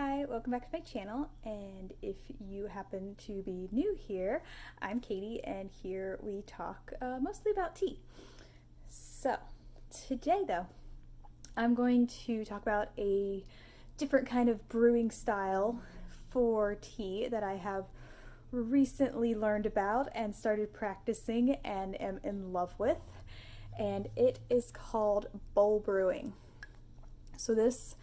Hi, welcome back to my channel, and if you happen to be new here, I'm Katie, and here we talk mostly about tea. So, today though, I'm going to talk about a different kind of brewing style for tea that I have recently learned about and started practicing and am in love with, and it is called bowl brewing. So this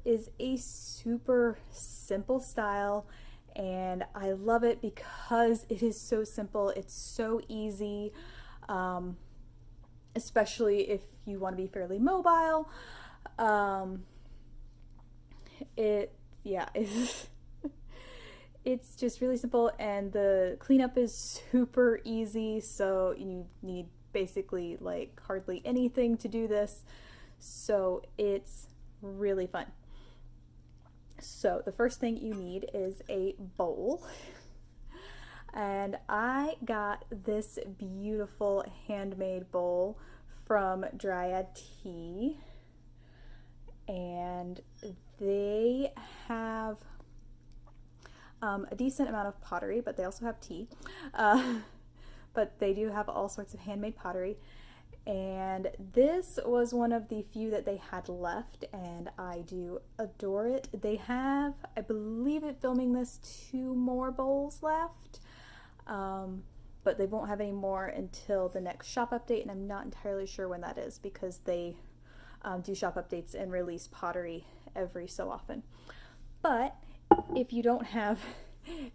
is a super simple style, and I love it because it is so simple. It's so easy, especially if you want to be fairly mobile. It's just really simple, and the cleanup is super easy, so you need basically like hardly anything to do this, so it's really fun. So the first thing you need is a bowl, and I got this beautiful handmade bowl from Dryad Tea, and they have a decent amount of pottery, but they also have tea, but they do have all sorts of handmade pottery. And this was one of the few that they had left, and I do adore it. They have, I believe at filming this, 2 more bowls left, but they won't have any more until the next shop update, and I'm not entirely sure when that is because they do shop updates and release pottery every so often. But if you don't have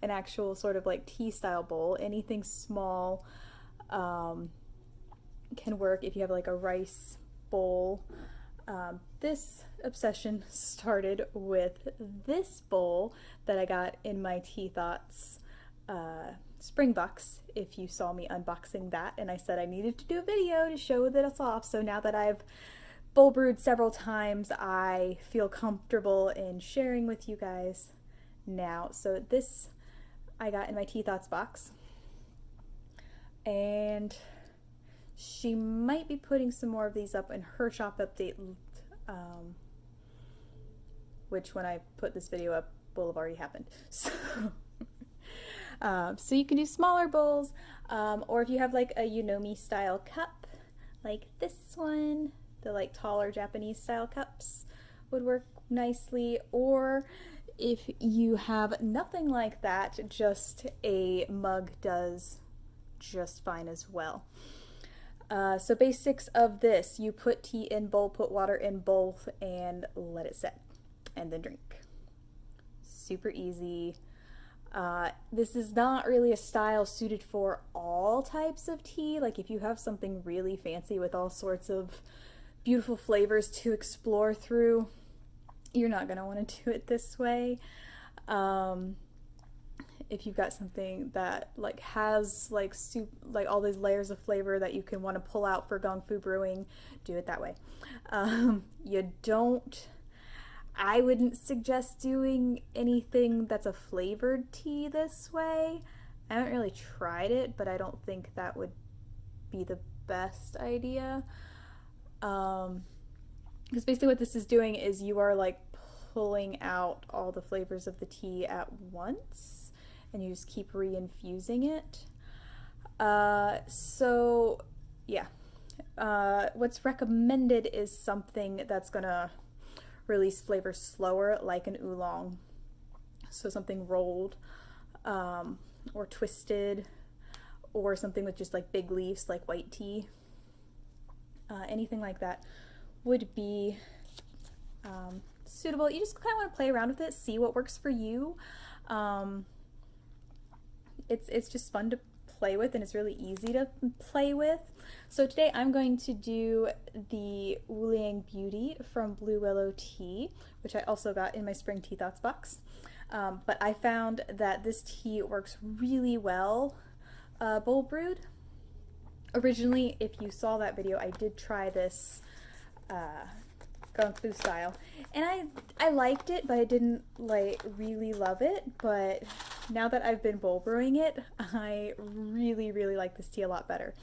an actual sort of like tea style bowl, anything small can work. If you have like a rice bowl. This obsession started with this bowl that I got in my Tea Thoughts spring box, if you saw me unboxing that, and I said I needed to do a video to show that it's off. So now that I've bowl brewed several times, I feel comfortable in sharing with you guys now. So this I got in my Tea Thoughts box, and she might be putting some more of these up in her shop update, which when I put this video up will have already happened. So, so you can do smaller bowls, or if you have like a Yunomi style cup, like this one, the like taller Japanese style cups would work nicely. Or if you have nothing like that, just a mug does just fine as well. So basics of this: you put tea in bowl, put water in bowl, and let it set, and then drink. Super easy. This is not really a style suited for all types of tea. Like if you have something really fancy with all sorts of beautiful flavors to explore through, you're not going to want to do it this way. If you've got something that like has like soup, like all these layers of flavor that you can want to pull out for gong fu brewing, do it that way. I wouldn't suggest doing anything that's a flavored tea this way. I haven't really tried it, but I don't think that would be the best idea. Because basically what this is doing is you are like pulling out all the flavors of the tea at once, and you just keep re-infusing it. So yeah, what's recommended is something that's gonna release flavor slower, like an oolong. So something rolled, or twisted, or something with just like big leaves like white tea. Anything like that would be suitable. You just kind of want to play around with it, see what works for you. It's just fun to play with, and it's really easy to play with. So today I'm going to do the Wuliang Beauty from Blue Willow Tea, which I also got in my Spring Tea Thoughts box. But I found that this tea works really well bowl brewed. Originally, if you saw that video, I did try this Gong Fu style, and I liked it, but I didn't like really love it. But now that I've been bowl brewing it, I really like this tea a lot better.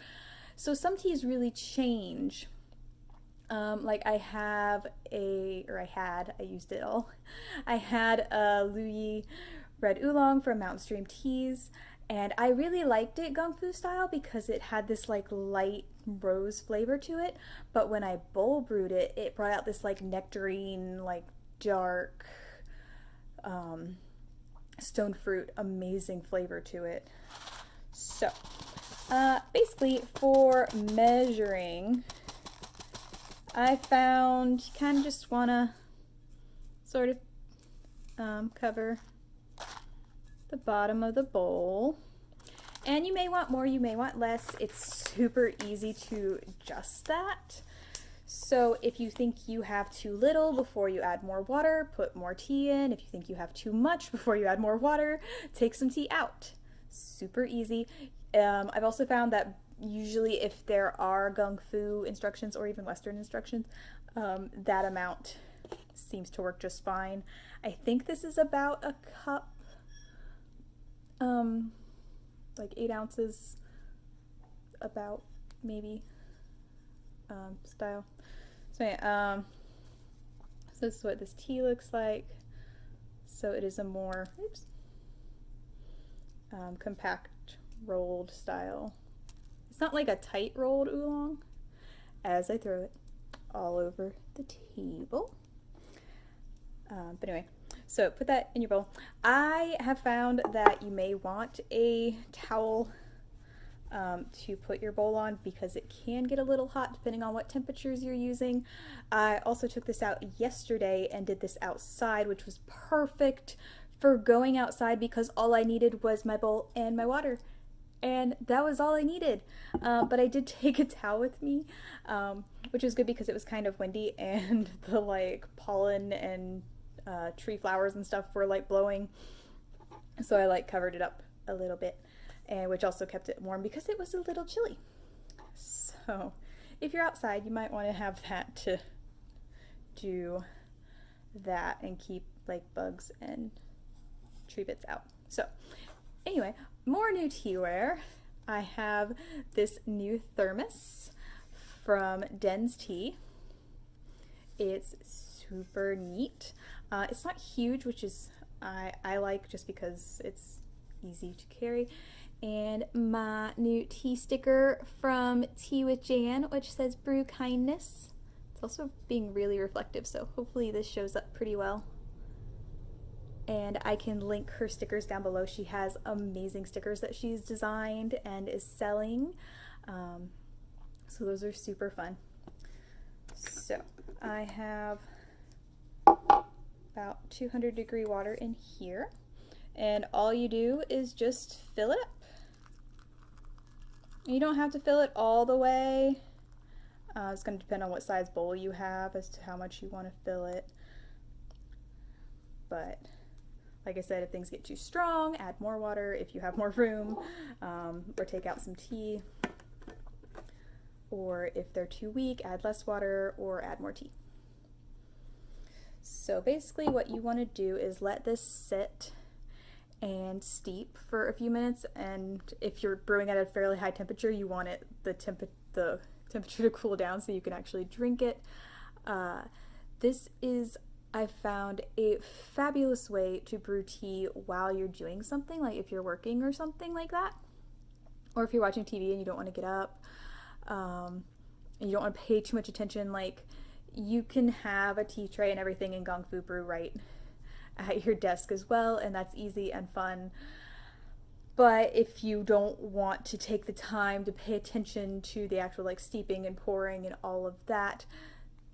So some teas really change Like I have I used it all. I had a Louis Red Oolong from Mountain Stream Teas, and I really liked it Gong Fu style because it had this like light rose flavor to it. But when I bowl brewed it, it brought out this like nectarine, like dark um, stone fruit, amazing flavor to it. So, basically, for measuring, I found you kind of just want to sort of cover the bottom of the bowl. And you may want more, you may want less. It's super easy to adjust that. So if you think you have too little before you add more water, put more tea in. If you think you have too much before you add more water, take some tea out. Super easy. I've also found that usually if there are Gung Fu instructions or even Western instructions, that amount seems to work just fine. I think this is about a cup, like 8 ounces, about maybe, style. So yeah, so this is what this tea looks like. So it is a more, compact rolled style. It's not like a tight rolled oolong as I throw it all over the table. But anyway, so put that in your bowl. I have found that you may want a towel to put your bowl on because it can get a little hot depending on what temperatures you're using. I also took this out yesterday and did this outside, which was perfect for going outside because all I needed was my bowl and my water. And that was all I needed. But I did take a towel with me, which was good because it was kind of windy and the like pollen and tree flowers and stuff were like blowing. So I like covered it up a little bit, and which also kept it warm because it was a little chilly. So if you're outside, you might want to have that to do that and keep like bugs and tree bits out. So anyway, more new teaware. I have this new thermos from Den's Tea. It's super neat. It's not huge, which is I like just because it's easy to carry. And my new tea sticker from Tea with Jan, which says brew kindness. It's also being really reflective, so hopefully this shows up pretty well. And I can link her stickers down below. She has amazing stickers that she's designed and is selling. So those are super fun. So I have about 200-degree water in here. And all you do is just fill it up. You don't have to fill it all the way. It's going to depend on what size bowl you have as to how much you want to fill it. But like I said, if things get too strong, add more water if you have more room, or take out some tea. Or if they're too weak, add less water or add more tea. So basically what you want to do is let this sit and steep for a few minutes, and if you're brewing at a fairly high temperature, you want it the temperature to cool down so you can actually drink it. This is, I've found, a fabulous way to brew tea while you're doing something, like if you're working or something like that, or if you're watching TV and you don't want to get up, and you don't want to pay too much attention. Like, you can have a tea tray and everything in Gong Fu Brew right at your desk as well, and that's easy and fun. But if you don't want to take the time to pay attention to the actual like steeping and pouring and all of that,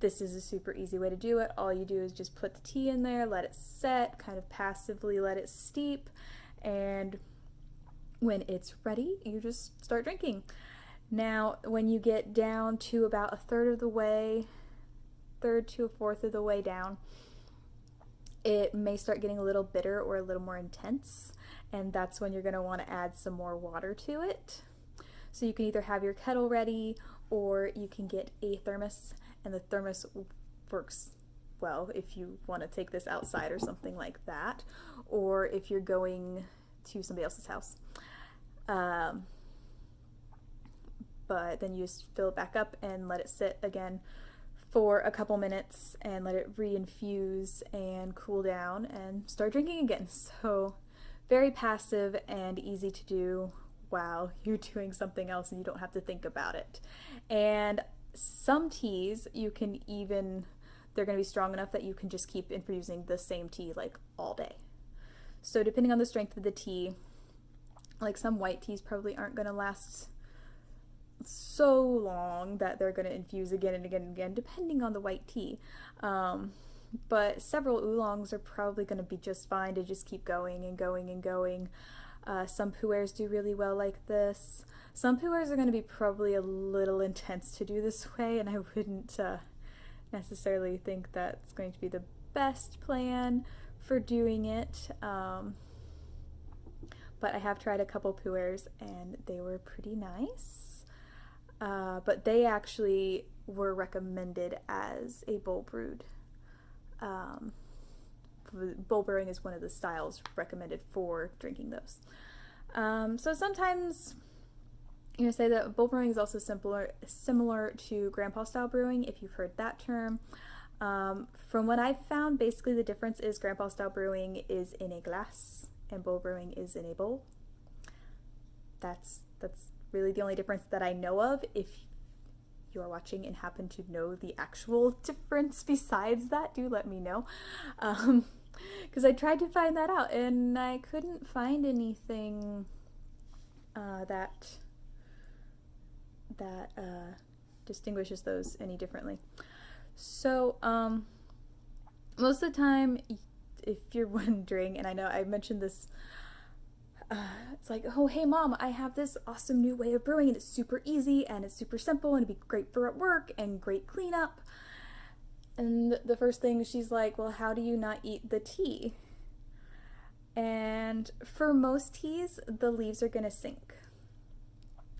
this is a super easy way to do it. All you do is just put the tea in there, let it set, kind of passively let it steep, and when it's ready, you just start drinking. Now, when you get down to about a third to a fourth of the way down, it may start getting a little bitter or a little more intense, and that's when you're going to want to add some more water to it. So you can either have your kettle ready, or you can get a thermos, and the thermos works well if you want to take this outside or something like that, or if you're going to somebody else's house. But then you just fill it back up and let it sit again for a couple minutes and let it re-infuse and cool down and start drinking again. So very passive and easy to do while you're doing something else and you don't have to think about it. And some teas you can even, they're going to be strong enough that you can just keep infusing the same tea like all day. So depending on the strength of the tea, like some white teas probably aren't going to last so long that they're going to infuse again and again and again, depending on the white tea. But several oolongs are probably going to be just fine to just keep going and going and going. Some pu'ers do really well like this. Some pu'ers are going to be probably a little intense to do this way, and I wouldn't necessarily think that's going to be the best plan for doing it. But I have tried a couple pu'ers and they were pretty nice. But they actually were recommended as a bowl brewed. Bowl brewing is one of the styles recommended for drinking those. So sometimes, you know, say that bowl brewing is also similar to grandpa style brewing, if you've heard that term. From what I've found, basically the difference is grandpa style brewing is in a glass and bowl brewing is in a bowl. That's really the only difference that I know of. If you are watching and happen to know the actual difference besides that, do let me know. Because I tried to find that out and I couldn't find anything that distinguishes those any differently. So most of the time, if you're wondering, and I know I mentioned this, it's like, oh, hey mom, I have this awesome new way of brewing and it's super easy and it's super simple and it'd be great for at work and great cleanup. And the first thing she's like, well, how do you not eat the tea? And for most teas, the leaves are going to sink.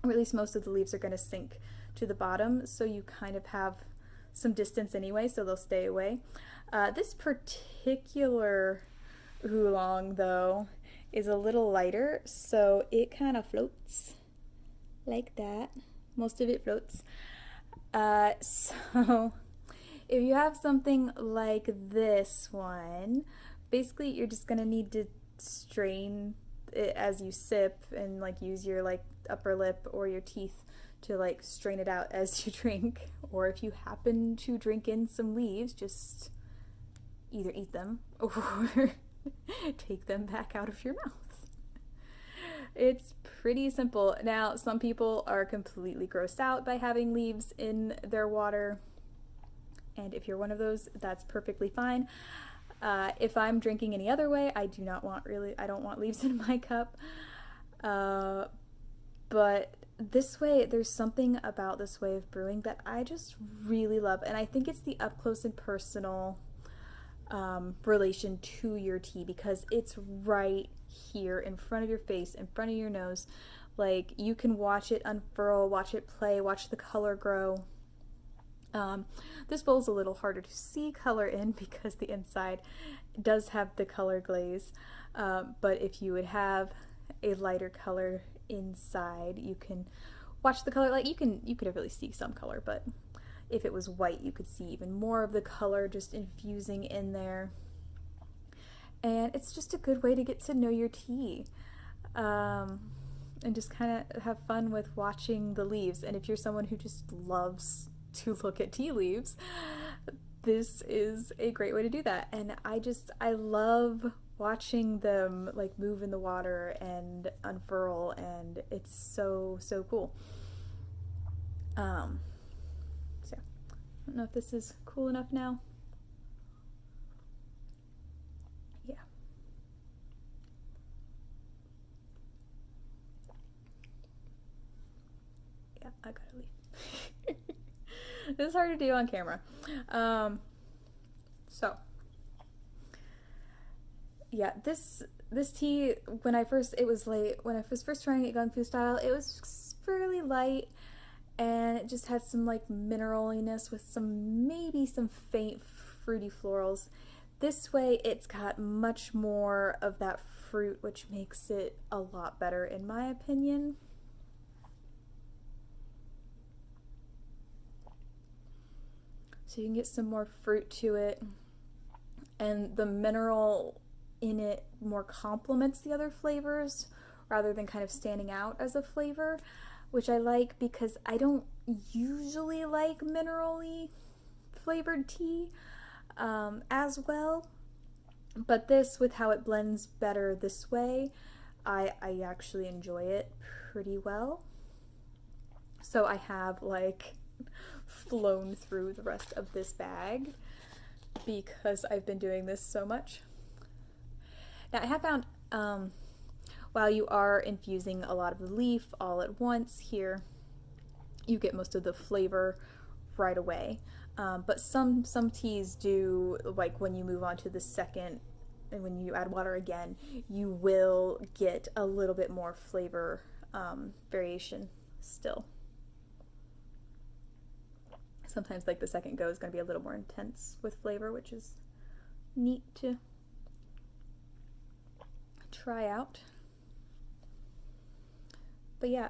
Or at least most of the leaves are going to sink to the bottom, so you kind of have some distance anyway, so they'll stay away. This particular oolong, though, is a little lighter, so it kind of floats like that. Most of it floats. So if you have something like this one, basically you're just gonna need to strain it as you sip and like use your like upper lip or your teeth to like strain it out as you drink. Or if you happen to drink in some leaves, just either eat them or take them back out of your mouth. It's pretty simple. Now, some people are completely grossed out by having leaves in their water, and if you're one of those, that's perfectly fine. If I'm drinking any other way, I don't want leaves in my cup. But this way, there's something about this way of brewing that I just really love, and I think it's the up close and personal relation to your tea, because it's right here in front of your face, in front of your nose. Like, you can watch it unfurl, watch it play, watch the color grow. This bowl's a little harder to see color in because the inside does have the color glaze, but if you would have a lighter color inside, you can watch the color. Like, you could really see some color, but if it was white, you could see even more of the color just infusing in there. And it's just a good way to get to know your tea, and just kind of have fun with watching the leaves. And if you're someone who just loves to look at tea leaves, this is a great way to do that. And I love watching them like move in the water and unfurl, and it's so cool. So I don't know if this is cool enough now. Yeah. Yeah, I gotta leave. This is hard to do on camera. So yeah, this tea, when I was first trying it gun food style, it was fairly light, and it just had some like mineraliness with maybe some faint fruity florals. This way it's got much more of that fruit, which makes it a lot better in my opinion. So so you can get some more fruit to it, and the mineral in it more complements the other flavors rather than kind of standing out as a flavor, which I like because I don't usually like minerally flavored tea as well. But this, with how it blends better this way, I actually enjoy it pretty well. So I have like flown through the rest of this bag because I've been doing this so much. Now I have found while you are infusing a lot of the leaf all at once here, you get most of the flavor right away. But some teas do, like when you move on to the second and when you add water again, you will get a little bit more flavor variation still. Sometimes like the second go is going to be a little more intense with flavor, which is neat to try out. But yeah,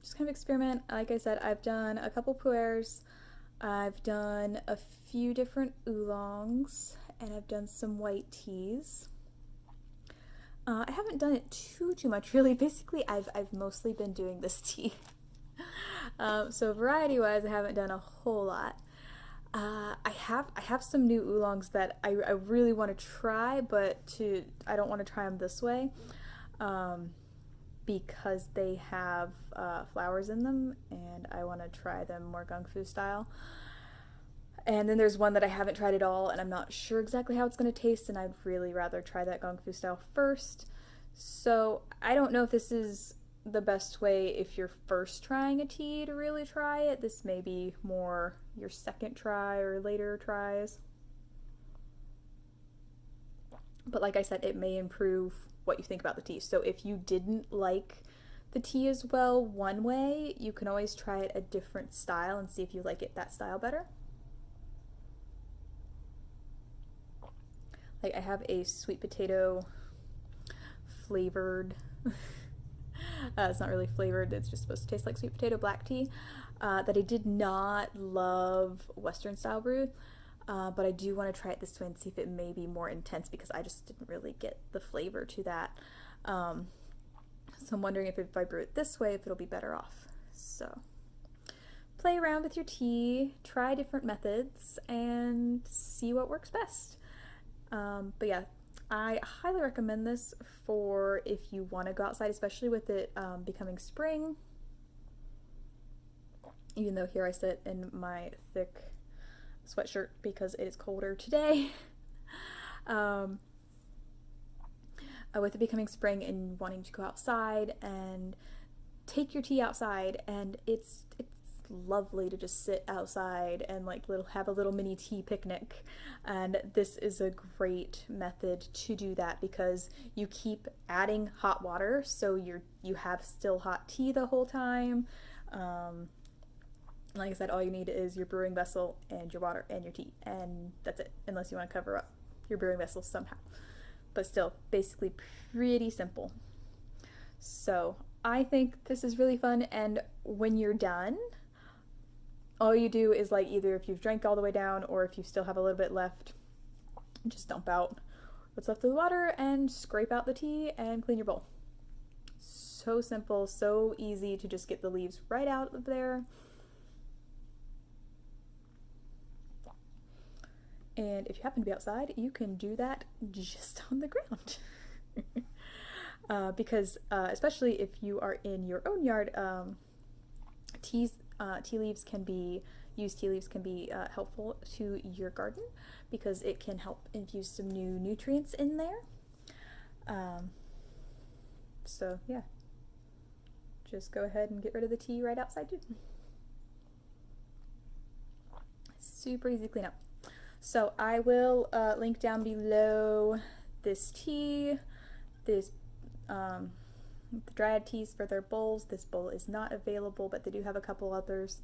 just kind of experiment. Like I said, I've done a couple pu'ers, I've done a few different oolongs, and I've done some white teas. I haven't done it too much really. Basically, I've mostly been doing this tea. So variety-wise, I haven't done a whole lot. I have some new oolongs that I really want to try, but I don't want to try them this way because they have flowers in them, and I want to try them more gung fu style. And then there's one that I haven't tried at all, and I'm not sure exactly how it's going to taste, and I'd really rather try that gung fu style first. So I don't know if this is the best way if you're first trying a tea to really try it. This may be more your second try or later tries. But like I said, it may improve what you think about the tea. So if you didn't like the tea as well one way, you can always try it a different style and see if you like it that style better. Like I have a sweet potato flavored it's not really flavored, it's just supposed to taste like sweet potato black tea that I did not love Western style brewed, but I do want to try it this way and see if it may be more intense because I just didn't really get the flavor to that. So I'm wondering if I brew it this way, if it'll be better off. So play around with your tea, try different methods, and see what works best. But yeah, I highly recommend this for if you want to go outside, especially with it becoming spring. Even though here I sit in my thick sweatshirt because it is colder today. With it becoming spring and wanting to go outside and take your tea outside, and it's lovely to just sit outside and like have a little mini tea picnic, and this is a great method to do that because you keep adding hot water, so you have still hot tea the whole time. Like I said, all you need is your brewing vessel and your water and your tea, and that's it, unless you want to cover up your brewing vessel somehow, but still basically pretty simple. So I think this is really fun, and when you're done, all you do is like either if you've drank all the way down or if you still have a little bit left, just dump out what's left of the water and scrape out the tea and clean your bowl. So simple, so easy to just get the leaves right out of there. And if you happen to be outside, you can do that just on the ground. Because especially if you are in your own yard, used tea leaves can be helpful to your garden because it can help infuse some new nutrients in there. So yeah, just go ahead and get rid of the tea right outside too. Super easy to clean up. So I will link down below this tea, the dryad teas for their bowls. This bowl is not available, but they do have a couple others,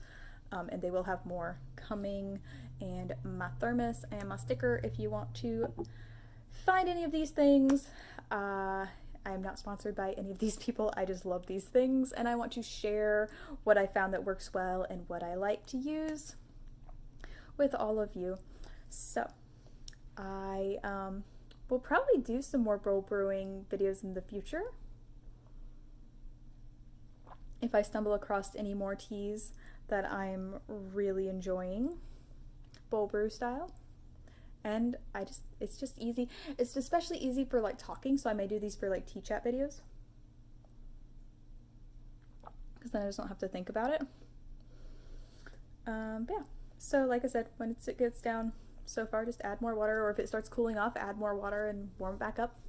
and they will have more coming, and my thermos and my sticker if you want to find any of these things. I am not sponsored by any of these people. I just love these things, and I want to share what I found that works well and what I like to use with all of you. So I will probably do some more bowl brewing videos in the future if I stumble across any more teas that I'm really enjoying bowl brew style. And it's just easy. It's especially easy for like talking, so I may do these for like tea chat videos, because then I just don't have to think about it. But yeah, so like I said, when it gets down so far, just add more water, or if it starts cooling off, add more water and warm it back up.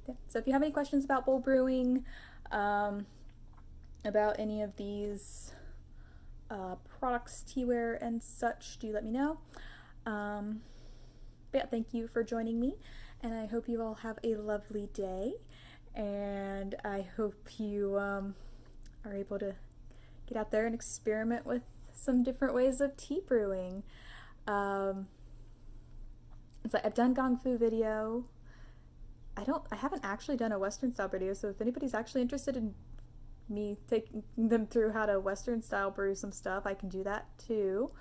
Yeah. So if you have any questions about bowl brewing, about any of these products, teaware and such, do let me know. But yeah, thank you for joining me, and I hope you all have a lovely day, and I hope you are able to get out there and experiment with some different ways of tea brewing. It's like I've done Gong Fu video. I haven't actually done a Western style video, so if anybody's actually interested in me taking them through how to Western style brew some stuff, I can do that too.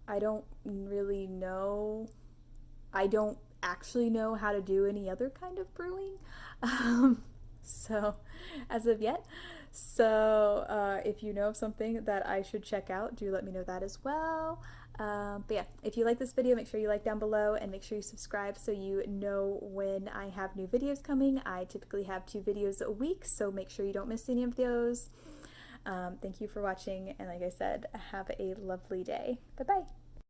I don't really know. I don't actually know how to do any other kind of brewing. So as of yet. So if you know of something that I should check out, do let me know that as well. But yeah, if you like this video, make sure you like down below and make sure you subscribe so you know when I have new videos coming. I typically have 2 videos a week, so make sure you don't miss any of those. Thank you for watching, and like I said, have a lovely day. Bye-bye.